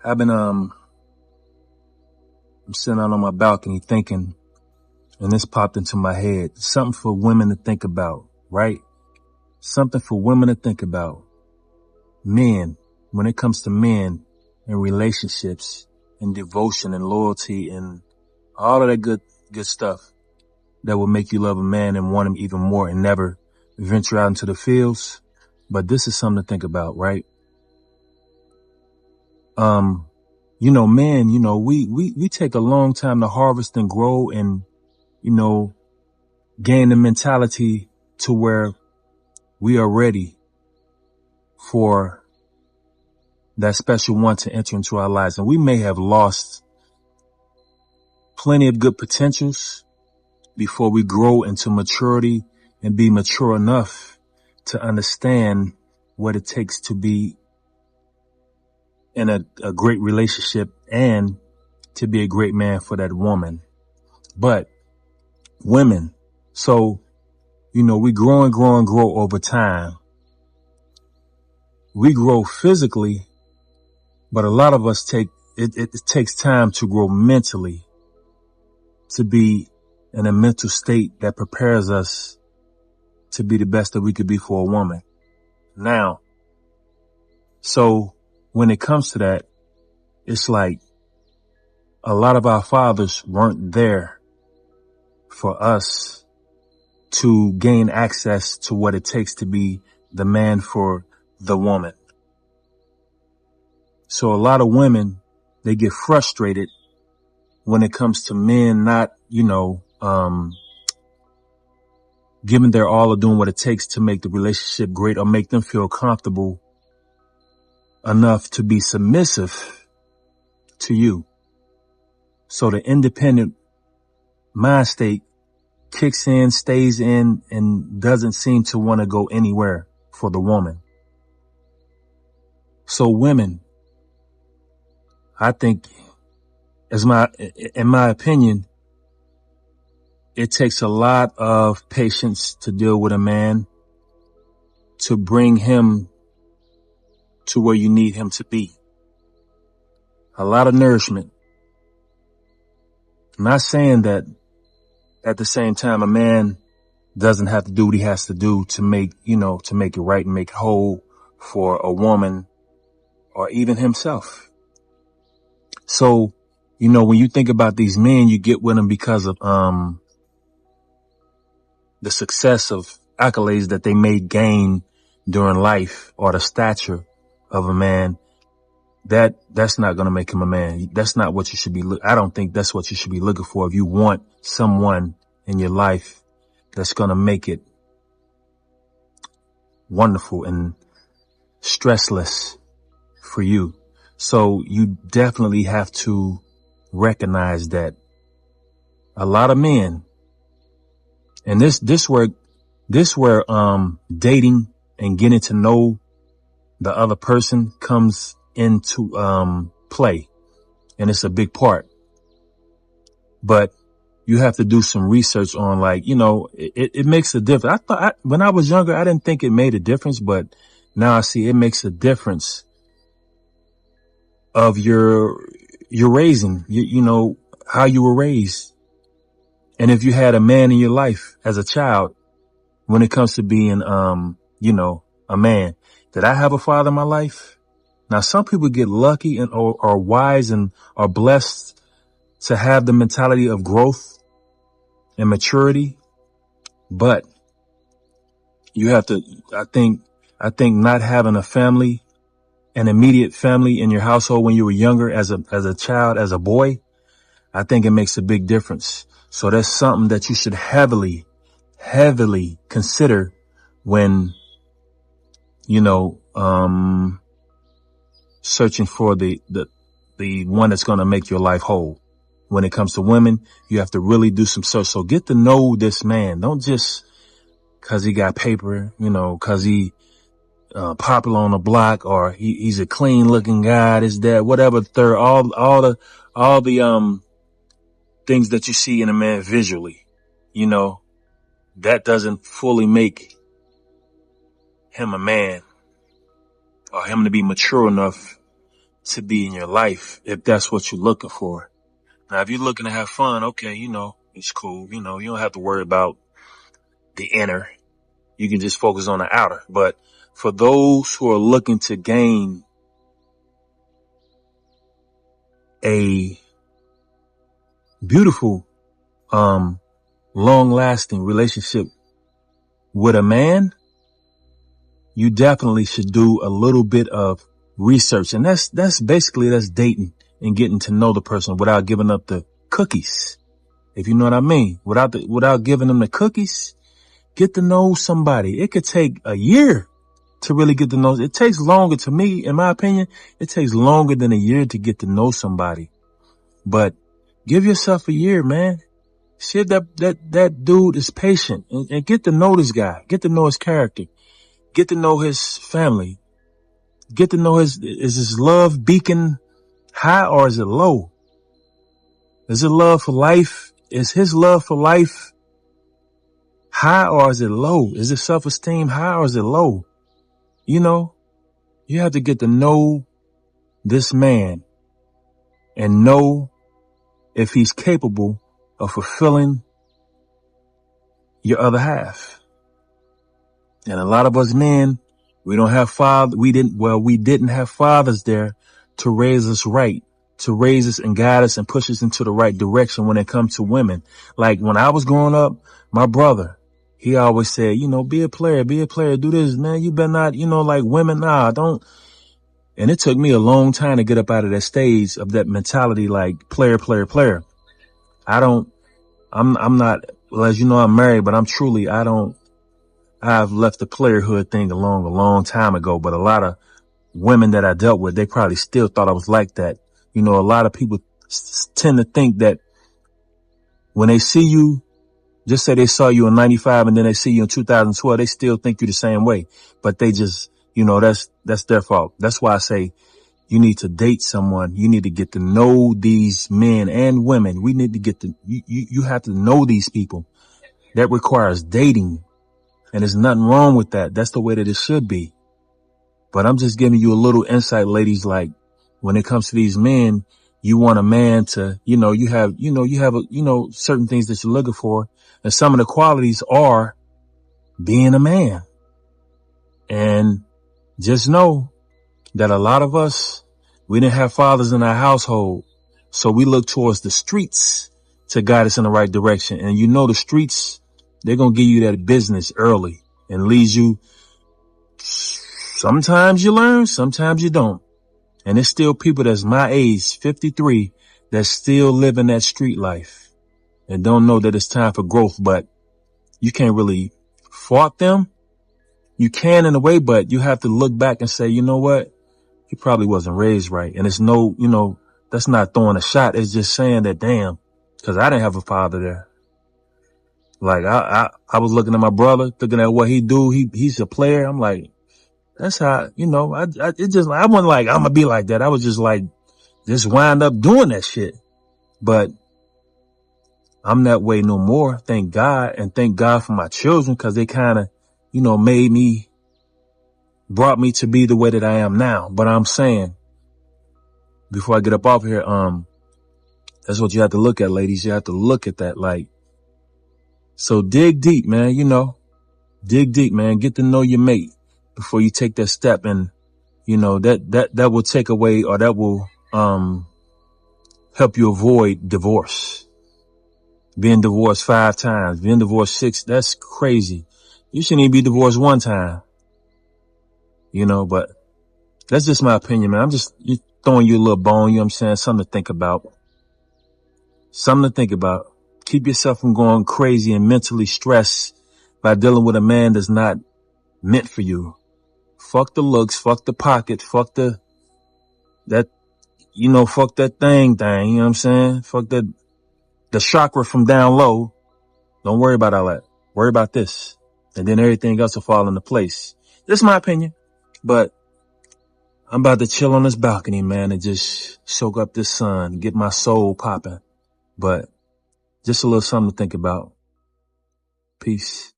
I've been, I'm sitting out on my balcony thinking, and this popped into my head. Something for women to think about, right? Something for women to think about. Men, when it comes to men and relationships and devotion and loyalty and all of that good stuff that will make you love a man and want him even more and never venture out into the fields. But this is something to think about, right? Men, we take a long time to harvest and grow and, gain the mentality to where we are ready for that special one to enter into our lives. And we may have lost plenty of good potentials before we grow into maturity and be mature enough to understand what it takes to be in a great relationship and to be a great man for that woman. But women, so, we grow and grow and grow over time. We grow physically, but a lot of us it takes time to grow mentally, to be in a mental state that prepares us to be the best that we could be for a woman. Now, so when it comes to that, it's like a lot of our fathers weren't there for us to gain access to what it takes to be the man for the woman. So a lot of women, they get frustrated when it comes to men not, giving their all or doing what it takes to make the relationship great or make them feel comfortable enough to be submissive to you. So the independent mind state kicks in, stays in, and doesn't seem to want to go anywhere for the woman. So women, I think, in my opinion, it takes a lot of patience to deal with a man to bring him to where you need him to be. A lot of nourishment. I'm not saying that at the same time a man doesn't have to do what he has to do to make it right and make it whole for a woman or even himself. So, when you think about these men, you get with them because of the success of accolades that they may gain during life or the stature of a man. That's not going to make him a man. That's not what you should be. I don't think that's what you should be looking for. If you want someone in your life that's going to make it wonderful and stressless for you. So you definitely have to recognize that a lot of men, and this where dating and getting to know the other person comes into play, and it's a big part. But you have to do some research on, it makes a difference. When I was younger, I didn't think it made a difference, but now I see it makes a difference of your raising, how you were raised. And if you had a man in your life as a child, when it comes to being, a man, did I have a father in my life? Now, some people get lucky and are wise and are blessed to have the mentality of growth and maturity. But you have to, I think not having a family, an immediate family in your household when you were younger as a child, as a boy, I think it makes a big difference. So that's something that you should heavily consider when, searching for the one that's going to make your life whole. When it comes to women, you have to really do some search. So get to know this man. Don't just cause he got paper, cause he popular on the block, or he's a clean looking guy, this, that, whatever, third, all the things that you see in a man visually, that doesn't fully make him a man or him to be mature enough to be in your life if that's what you're looking for. Now, if you're looking to have fun, okay, it's cool. You don't have to worry about the inner. You can just focus on the outer. But for those who are looking to gain a beautiful, long lasting relationship with a man, you definitely should do a little bit of research. And that's dating and getting to know the person without giving up the cookies. If you know what I mean, without giving them the cookies, get to know somebody. It could take a year to really get to know. It takes longer, to me, in my opinion, it takes longer than a year to get to know somebody. But give yourself a year, man. See if that dude is patient, and get to know this guy. Get to know his character. Get to know his family. Get to know is his love beacon high or is it low? Is it love for life? Is his love for life high or is it low? Is his self-esteem high or is it low? You have to get to know this man and know if he's capable of fulfilling your other half. And a lot of us men, we didn't have fathers there to raise us right, to raise us and guide us and push us into the right direction when it comes to women. Like when I was growing up, my brother, he always said, be a player, do this, man. You better not, like women. Nah, don't. And it took me a long time to get up out of that stage of that mentality, like player. I'm not, well, as you know, I'm married, but I've left the playerhood thing alone a long time ago. But a lot of women that I dealt with, they probably still thought I was like that. A lot of people tend to think that when they see you, just say they saw you in 95 and then they see you in 2012, they still think you the same way. But they just, that's their fault. That's why I say you need to date someone. You need to get to know these men and women. We need to you have to know these people. That requires dating. And there's nothing wrong with that. That's the way that it should be. But I'm just giving you a little insight, ladies, like when it comes to these men, you want a man to, you have certain things that you're looking for. And some of the qualities are being a man. And just know that a lot of us, we didn't have fathers in our household. So we look towards the streets to guide us in the right direction. And the streets, they're going to give you that business early and lead you. Sometimes you learn, sometimes you don't. And it's still people that's my age, 53, that still live in that street life and don't know that it's time for growth. But you can't really fault them. You can in a way, but you have to look back and say, you know what? He probably wasn't raised right. And it's that's not throwing a shot. It's just saying that, damn, because I didn't have a father there. Like I was looking at my brother, looking at what he do. He's a player. I'm like, that's how, I wasn't like, I'm gonna be like that. I was just like, just wind up doing that shit. But I'm that way no more. Thank God. And thank God for my children, because they kind of, brought me to be the way that I am now. But I'm saying, before I get up off here, that's what you have to look at, ladies. You have to look at that. Like, so dig deep, man. Dig deep, man. Get to know your mate before you take that step. And, that will take away, or that will, help you avoid divorce. Being divorced 5 times, being divorced 6, that's crazy. You shouldn't even be divorced 1 time. But that's just my opinion, man. I'm just throwing you a little bone, you know what I'm saying? Something to think about. Keep yourself from going crazy and mentally stressed by dealing with a man that's not meant for you. Fuck the looks, fuck the pocket, fuck that thing, you know what I'm saying? Fuck the chakra from down low. Don't worry about all that. Worry about this. And then everything else will fall into place. This is my opinion. But I'm about to chill on this balcony, man, and just soak up this sun, get my soul popping. But just a little something to think about. Peace.